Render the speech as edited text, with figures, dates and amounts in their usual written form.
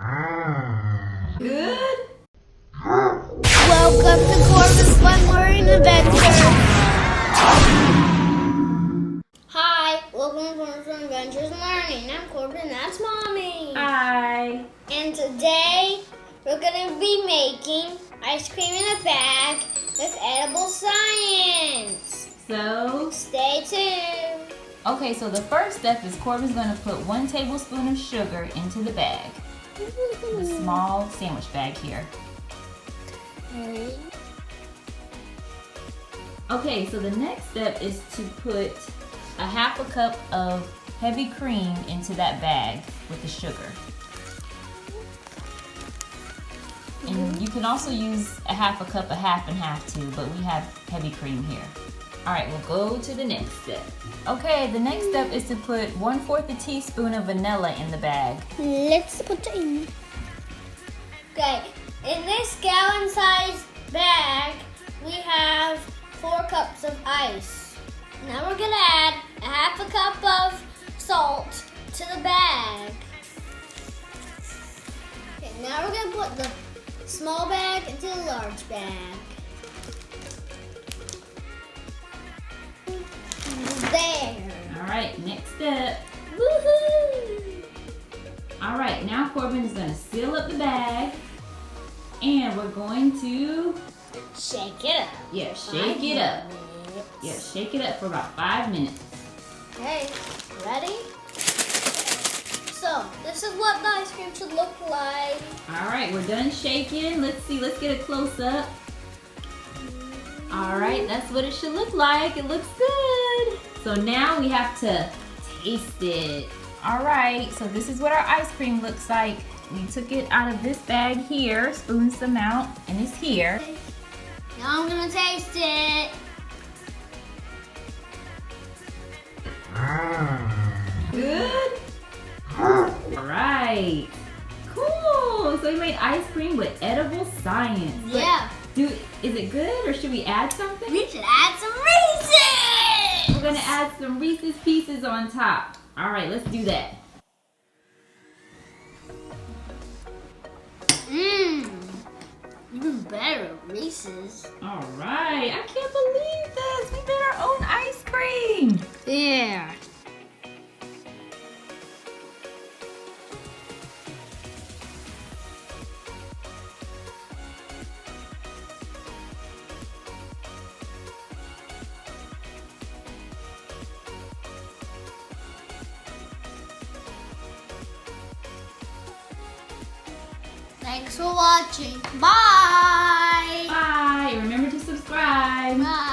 Good? Welcome to Corban's Fun Learning Adventures. Hi, welcome to Corban's Fun Adventures and Learning. I'm Corban, that's Mommy. Hi. And today, we're going to be making ice cream in a bag with edible science. So, Stay tuned. okay, so the first step is Corban's going to put 1 tablespoon of sugar into the bag. The small sandwich bag here. Okay, so the next step is to put a half a cup of heavy cream into that bag with the sugar. And you can also use a half a cup, a half and half too, but we have heavy cream here. All right, we'll go to the next step. Okay, the next step is to put 1/4 a teaspoon of vanilla in the bag. Let's put it in. Okay, in this gallon-sized bag, we have 4 cups of ice. Now we're gonna add a half a cup of salt to the bag. Okay, now we're gonna put the small bag into the large bag. There. All right, next step. Woohoo! All right, now Corban is gonna seal up the bag, and we're going to Shake it up. shake it up. Yeah, shake it up for about 5 minutes. Okay, ready? So, this is what the ice cream should look like. All right, we're done shaking. Let's see, let's get a close up. All right, that's what it should look like. It looks good. So now we have to taste it. All right, so this is what our ice cream looks like. We took it out of this bag here, spooned some out, and it's here. Now I'm gonna taste it. Good? All right. Cool. So we made ice cream with edible science. Yeah. Is it good or should we add something? We should add some Reese's. We're gonna add some Reese's Pieces on top. All right, let's do that. Even better, Reese's. All right, I can't believe this. We made our own ice cream. Yeah. Thanks for watching. Bye. Bye. Remember to subscribe. Bye.